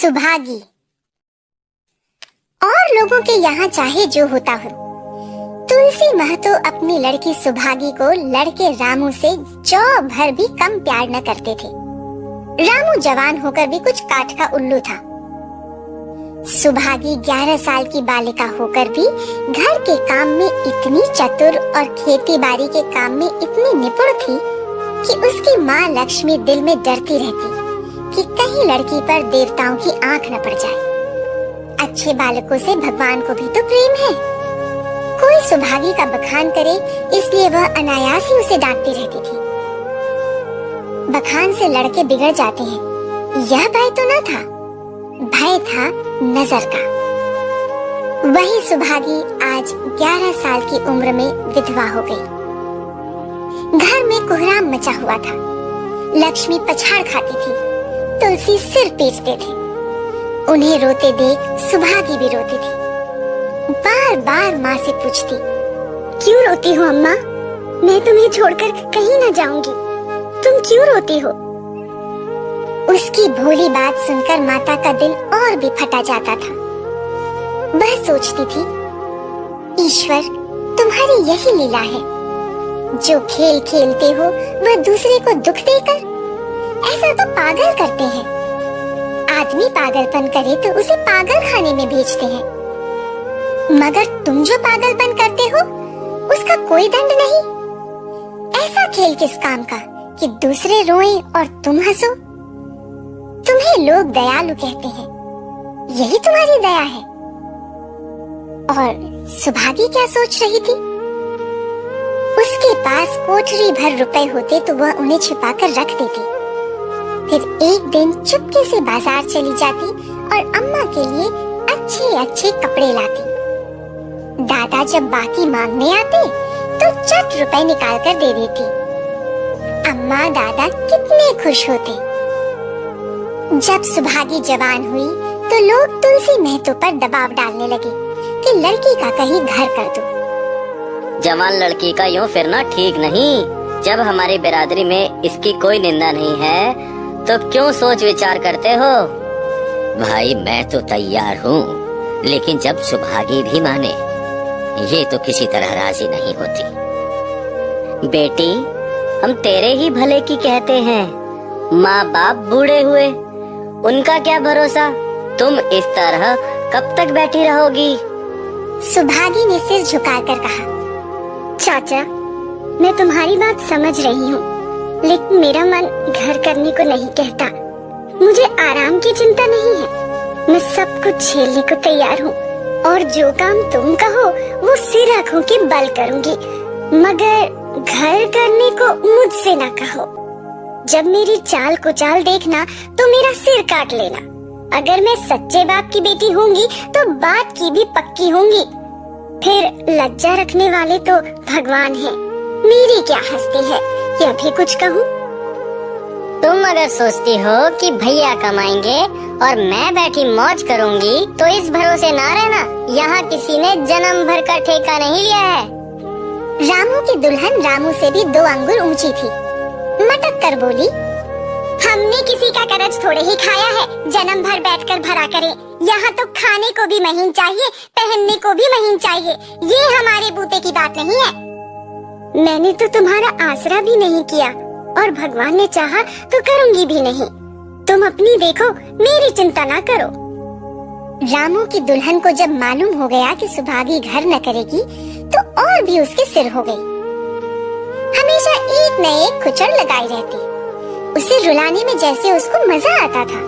सुभागी। और लोगों के यहाँ चाहे जो होता हो, तुलसी महतो अपनी लड़की सुभागी को लड़के रामू से जौ भर भी कम प्यार न करते थे। रामू जवान होकर भी कुछ काठ का उल्लू था। सुभागी 11 साल की बालिका होकर भी घर के काम में इतनी चतुर और खेती बाड़ी के काम में इतनी निपुण थी कि उसकी माँ लक्ष्मी दिल में डरती रहती कि कहीं लड़की पर देवताओं की आंख न पड़ जाए। अच्छे बालकों से भगवान को भी तो प्रेम है। कोई सुभागी का बखान करे इसलिए वह अनायास ही उसे डांटती रहती थी। बखान से लड़के बिगड़ जाते हैं, यह भय तो न था, भय था नजर का। वही सुभागी आज 11 साल की उम्र में विधवा हो गई। घर में कोहराम मचा हुआ था। लक्ष्मी पछाड़ खाती थी, तुलसी सिर पीटते थे। उन्हें रोते देख सुभागी भी रोती थी। बार बार माँ से पूछती, क्यों रोती हो अम्मा? मैं तुम्हें छोड़कर कहीं न जाऊंगी, तुम क्यों रोती हो? उसकी भोली बात सुनकर माता का दिल और भी फटा जाता था। वह सोचती थी, ईश्वर तुम्हारी यही लीला है, जो खेल खेलते हो वह दूसरे को दुख देकर। ऐसा तो पागल करते हैं। आदमी पागलपन करे तो उसे पागल खाने में भेजते हैं, मगर तुम जो पागलपन करते हो उसका कोई दंड नहीं। ऐसा खेल किस काम का कि दूसरे रोएं और तुम हंसो? तुम्हें लोग दयालु कहते हैं, यही तुम्हारी दया है। और सुभागी क्या सोच रही थी? उसके पास कोठरी भर रुपए होते तो वह उन्हें छिपाकर रख देती। फिर एक दिन चुपके से बाजार चली जाती और अम्मा के लिए अच्छे अच्छे कपड़े लाती। दादा जब बाकी मांगने आते तो चट रुपए निकाल कर दे देती। अम्मा दादा कितने खुश होते। जब सुभागी जवान हुई तो लोग तुलसी महतो पर दबाव डालने लगे कि लड़की का कहीं घर कर दो। जवान लड़की का यूं फिरना ठीक नहीं। जब हमारी बिरादरी में इसकी कोई निंदा नहीं है तो क्यों सोच विचार करते हो? भाई मैं तो तैयार हूँ, लेकिन जब सुभागी भी माने, ये तो किसी तरह राजी नहीं होती। बेटी, हम तेरे ही भले की कहते हैं। माँ बाप बूढ़े हुए, उनका क्या भरोसा? तुम इस तरह कब तक बैठी रहोगी? सुभागी ने सिर झुकाकर कहा, चाचा, मैं तुम्हारी बात समझ रही हूँ, लेकिन मेरा मन घर करने को नहीं कहता। मुझे आराम की चिंता नहीं है। मैं सब कुछ झेलने को तैयार हूँ और जो काम तुम कहो वो सिर आंखों के बल करूँगी, मगर घर करने को मुझसे ना कहो। जब मेरी चाल कुचाल देखना तो मेरा सिर काट लेना। अगर मैं सच्चे बाप की बेटी होंगी तो बात की भी पक्की होंगी। फिर लज्जा रखने वाले तो भगवान हैं। मेरी क्या हस्ती है कि अभी कुछ कहूँ? तुम अगर सोचती हो कि भैया कमाएंगे और मैं बैठी मौज करूंगी तो इस भरोसे ना रहना, यहाँ किसी ने जन्म भर का ठेका नहीं लिया है। रामू की दुल्हन रामू से भी 2 अंगुल ऊंची थी। मटक कर बोली, हमने किसी का कर्ज थोड़े ही खाया है, जन्म भर बैठकर भरा करें। यहाँ तो खाने को भी महीन चाहिए, पहनने को भी महीन चाहिए। ये हमारे बूते की बात नहीं है। मैंने तो तुम्हारा आसरा भी नहीं किया और भगवान ने चाहा तो करूंगी भी नहीं। तुम अपनी देखो, मेरी चिंता ना करो। रामू की दुल्हन को जब मालूम हो गया कि सुभागी घर न करेगी तो और भी उसके सिर हो गई। हमेशा एक न एक खुचर लगाई रहती। उसे रुलाने में जैसे उसको मजा आता था।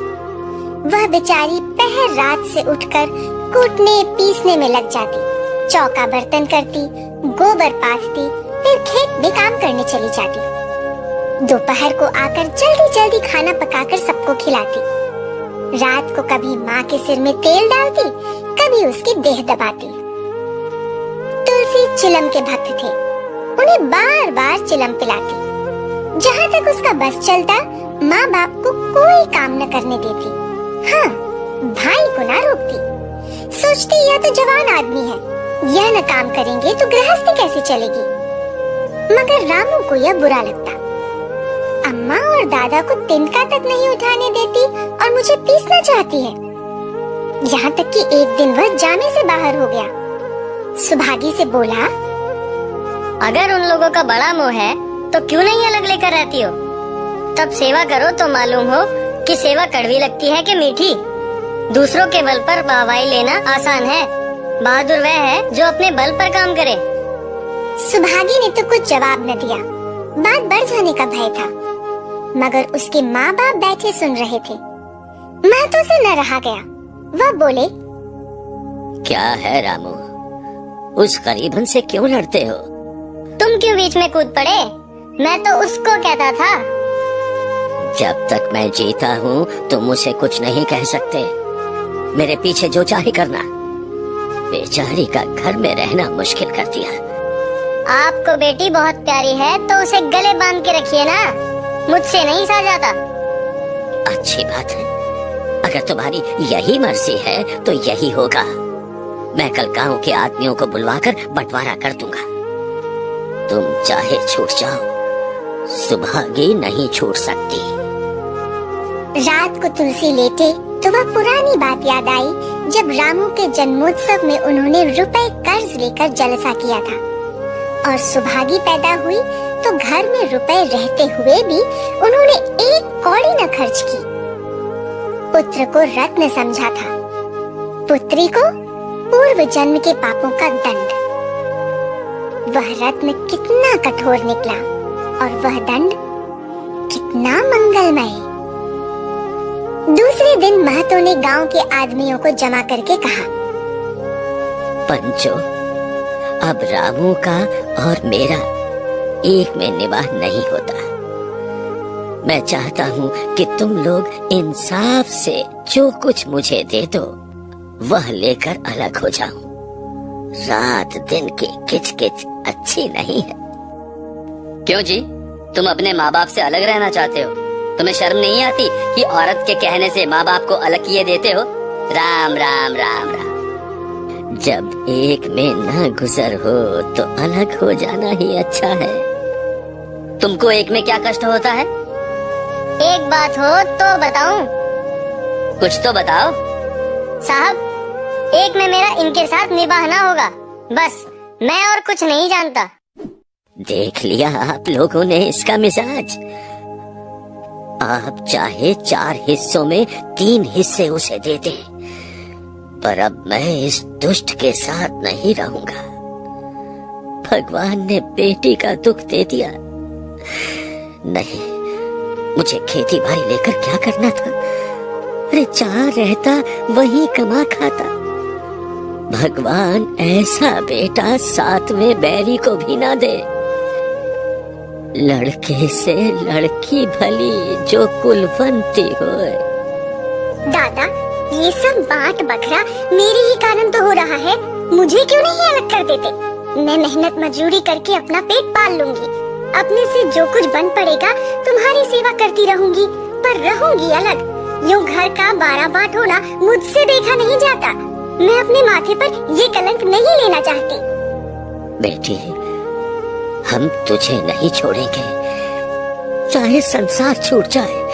वह बेचारी पहर रात से उठकर कूटने पीसने में लग जाती, चौका बर्तन करती, गोबर पाथती, फिर खेत में काम करने चली जाती। दोपहर को आकर जल्दी जल्दी खाना पकाकर सबको खिलाती। रात को कभी माँ के सिर में तेल डालती, कभी उसकी देह दबाती। तुलसी चिलम के भक्त थे, उन्हें बार बार चिलम पिलाती। जहाँ तक उसका बस चलता, माँ बाप को कोई काम न करने देती। हाँ, भाई को ना रोकती। सोचती यह तो जवान आदमी है, यह न काम करेंगे तो गृहस्थी कैसे चलेगी। मगर रामू को यह बुरा लगता। अम्मा और दादा को तिनका तक नहीं उठाने देती और मुझे पीसना चाहती है। यहाँ तक कि एक दिन वह जाने से बाहर हो गया। सुभागी से बोला, अगर उन लोगों का बड़ा मोह है तो क्यों नहीं अलग लेकर रहती हो? तब सेवा करो तो मालूम हो कि सेवा कड़वी लगती है कि मीठी। दूसरों के बल पर वाहवाही लेना आसान है, बहादुर वह है जो अपने बल पर काम करे। सुभागी ने तो कुछ जवाब न दिया। बात बढ़ जाने का भय था, मगर उसके माँ बाप बैठे सुन रहे थे। महतो से न रहा गया। वह बोले, क्या है रामू, उस गरीबन से क्यों लड़ते हो? तुम क्यों बीच में कूद पड़े? मैं तो उसको कहता था। जब तक मैं जीता हूँ तुम मुझे कुछ नहीं कह सकते। मेरे पीछे जो चाहे करना। बेचारी का घर में रहना मुश्किल कर दिया। आपको बेटी बहुत प्यारी है तो उसे गले बांध के रखिए ना, मुझसे नहीं सहा जाता। अच्छी बात है, अगर तुम्हारी यही मर्जी है तो यही होगा। मैं कल गांव के आदमियों को बुलवाकर बंटवारा कर दूंगा। तुम चाहे छूट जाओ, सुभागी नहीं छूट सकती। रात को तुलसी लेटे तो वह पुरानी बात याद आई जब रामू के जन्मोत्सव में उन्होंने रुपए कर्ज लेकर जलसा किया था, और सुभागी पैदा हुई तो घर में रुपए रहते हुए भी उन्होंने एक कौड़ी न खर्च की। पुत्र को रत्न समझा था, पुत्री को पूर्व जन्म के पापों का दंड। वह रत्न कितना कठोर निकला और वह दंड कितना मंगलमय। दूसरे दिन महतो ने गांव के आदमियों को जमा करके कहा, पंचो, अब रामू का और मेरा एक में निवाह नहीं होता। मैं चाहता हूँ कि तुम लोग इंसाफ से जो कुछ मुझे दे दो वह लेकर अलग हो जाऊं। रात दिन की किचकिच अच्छी नहीं है। क्यों जी, तुम अपने माँ बाप से अलग रहना चाहते हो? तुम्हें शर्म नहीं आती कि औरत के कहने से माँ बाप को अलग किए देते हो? राम राम राम राम। जब एक में न गुजर हो तो अलग हो जाना ही अच्छा है। तुमको एक में क्या कष्ट होता है? एक बात हो तो बताऊं? कुछ तो बताओ। साहब, एक में मेरा इनके साथ निभाह ना होगा, बस। मैं और कुछ नहीं जानता। देख लिया आप लोगों ने इसका मिजाज। आप चाहे 4 हिस्सों में 3 हिस्से उसे दे दें, पर अब मैं इस दुष्ट के साथ नहीं रहूंगा। भगवान ने बेटी का दुख दे दिया। नहीं, मुझे खेती बाड़ी लेकर क्या करना था? अरे जहाँ रहता वहीं कमा खाता। भगवान ऐसा बेटा 7वें बैरी को भी ना दे। लड़के से लड़की भली जो कुलवंती होए। दादा, ये सब बांट बखरा मेरे ही कारण तो हो रहा है। मुझे क्यों नहीं अलग कर देते? मैं मेहनत मजदूरी करके अपना पेट पाल लूंगी। अपने से जो कुछ बन पड़ेगा तुम्हारी सेवा करती रहूंगी, पर रहूंगी अलग। यूं घर का 12 बाट होना मुझसे देखा नहीं जाता। मैं अपने माथे पर ये कलंक नहीं लेना चाहती। बेटी, हम तुझे नहीं छोड़ेंगे, चाहे संसार छूट जाए।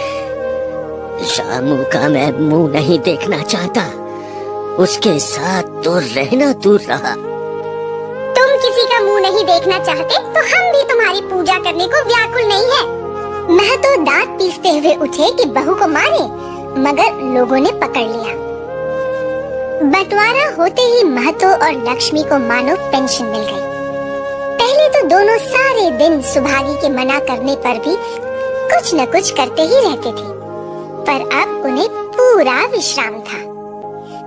रामू का मैं मुंह नहीं देखना चाहता। उसके साथ तो रहना दूर रहा। तुम किसी का मुंह नहीं देखना चाहते तो हम भी तुम्हारी पूजा करने को व्याकुल नहीं है। महतो दांत पीसते हुए उठे कि बहू को मारे, मगर लोगों ने पकड़ लिया। बंटवारा होते ही महतो और लक्ष्मी को मानो पेंशन मिल गई। पहले तो दोनों सारे दिन सुभागी के मना करने पर भी कुछ न कुछ करते ही रहते थे, पर अब उन्हें पूरा विश्राम था।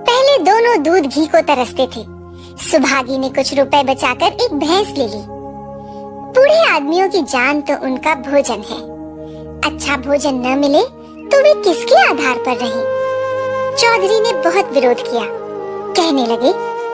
पहले दोनों दूध घी को तरसते थे। सुभागी ने कुछ रुपए बचाकर एक भैंस ले ली। बूढ़े आदमियों की जान तो उनका भोजन है। अच्छा भोजन न मिले तो वे किसके आधार पर रहे? चौधरी ने बहुत विरोध किया। कहने लगे,